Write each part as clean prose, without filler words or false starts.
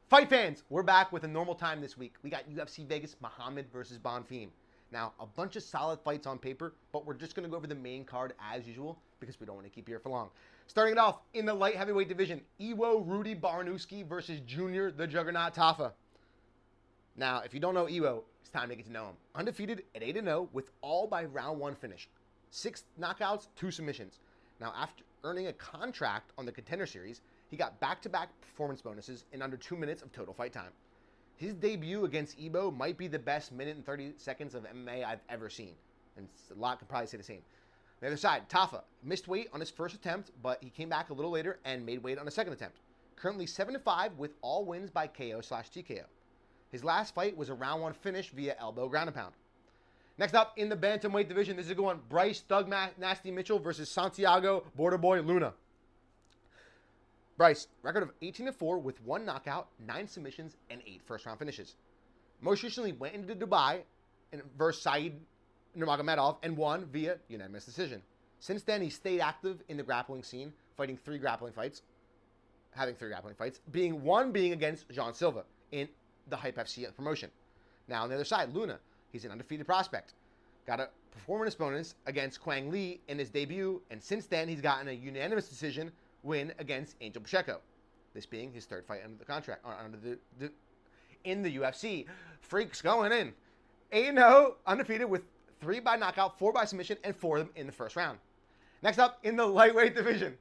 Fight fans, we're back with a normal time this week. We got UFC Vegas, Muhammad versus Bonfim. Now, a bunch of solid fights on paper, but we're just going to go over the main card as usual because we don't want to keep you here for long. Starting it off in the light heavyweight division, Iwo Rudy Barnowski versus Junior the Juggernaut Tafa. Now, if you don't know Iwo, it's time to get to know him. Undefeated at 8-0 with all by round one finish. 6 knockouts, 2 submissions. Now, after earning a contract on the Contender Series, he got back-to-back performance bonuses in under 2 minutes of total fight time. His debut against Ibo might be the best minute and 30 seconds of MMA I've ever seen. And a lot could probably say the same. On the other side, Tafa missed weight on his first attempt, but he came back a little later and made weight on a second attempt. Currently 7-5 with all wins by KO/TKO. His last fight was a round one finish via elbow ground and pound. Next up in the bantamweight division, this is a good one. Bryce Doug Nasty Mitchell versus Santiago Border Boy Luna. Bryce, record of 18-4 with 1 knockout, 9 submissions, and 8 first-round finishes. Most recently went into Dubai versus Saeed Nurmagomedov and won via unanimous decision. Since then, he stayed active in the grappling scene, having 3 grappling fights, being against Jean Silva in the Hype FC promotion. Now, on the other side, Luna, he's an undefeated prospect. Got a performance bonus against Quang Lee in his debut, and since then, he's gotten a unanimous decision win against Angel Pacheco. This being his 3rd fight under the contract, in the UFC. Freaks going in. 8-0, undefeated with 3 by knockout, 4 by submission, and 4 of them in the first round. Next up, in the lightweight division,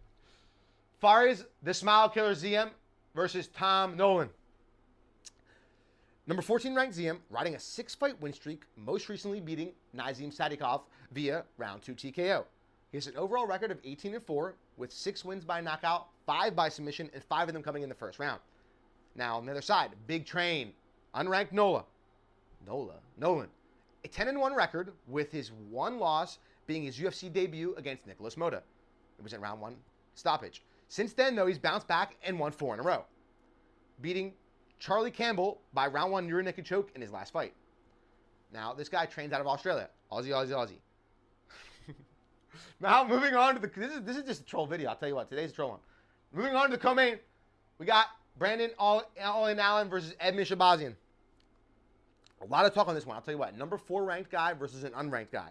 Fares the Smile Killer ZM versus Tom Nolan. Number 14 ranked ZM, riding a 6-fight win streak, most recently beating Nazim Sadikov via round 2 TKO. He has an overall record of 18-4 with 6 wins by knockout, 5 by submission, and 5 of them coming in the first round. Now, on the other side, Big Train, unranked Nolan. A 10-1 record with his 1 loss being his UFC debut against Nicholas Mota. It was in round 1 stoppage. Since then, though, he's bounced back and won 4 in a row, beating Charlie Campbell by round 1 near naked choke in his last fight. Now, this guy trains out of Australia. Aussie. Now, moving on to this is just a troll video. I'll tell you what, today's a troll one. Moving on to the co-main, we got Brandon All-In Allen versus Edmund Shabazian. A lot of talk on this one. I'll tell you what, number 4 ranked guy versus an unranked guy.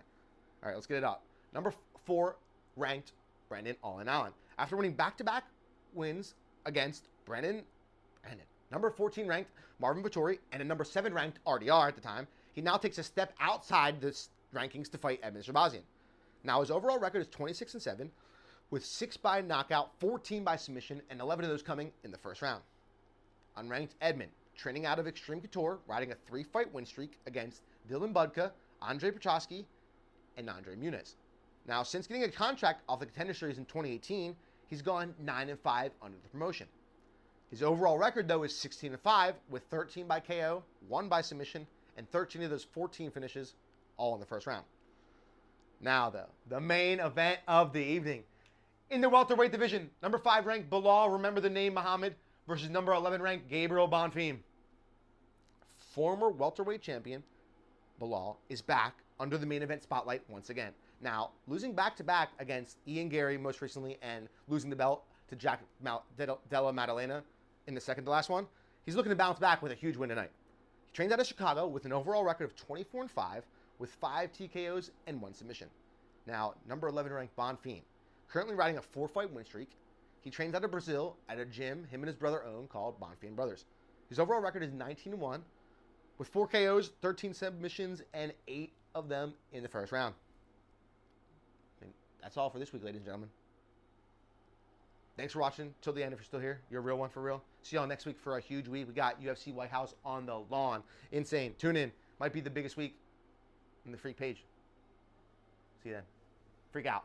All right, let's get it up. Number 4 ranked Brandon All-In Allen. After winning back-to-back wins against Brandon, number 14 ranked Marvin Vettori, and a number 7 ranked RDR at the time, he now takes a step outside the rankings to fight Edmund Shabazian. Now, his overall record is 26-7, with 6 by knockout, 14 by submission, and 11 of those coming in the first round. Unranked Edmund, training out of Extreme Couture, riding a 3-fight win streak against Dylan Budka, Andre Petrosky, and Andre Muniz. Now, since getting a contract off the Contender Series in 2018, he's gone 9-5 under the promotion. His overall record, though, is 16-5, with 13 by KO, 1 by submission, and 13 of those 14 finishes all in the first round. Now, though, the main event of the evening. In the welterweight division, number 5 ranked Bilal, remember the name Muhammad, versus number 11 ranked Gabriel Bonfim. Former welterweight champion Bilal is back under the main event spotlight once again. Now, losing back-to-back against Ian Gary most recently and losing the belt to Jack Della Maddalena in the second to last one, he's looking to bounce back with a huge win tonight. He trains out of Chicago with an overall record of 24-5 with 5 TKOs and 1 submission. Now, number 11 ranked Bonfim, currently riding a 4-fight win streak. He trains out of Brazil at a gym him and his brother own called Bonfim Brothers. His overall record is 19-1 with 4 KOs, 13 submissions, and 8 of them in the first round. And that's all for this week, ladies and gentlemen. Thanks for watching till the end. If you're still here, you're a real one for real. See y'all next week for a huge week. We got UFC White House on the lawn. Insane. Tune in. Might be the biggest week in the Freak page. See you then. Freak out.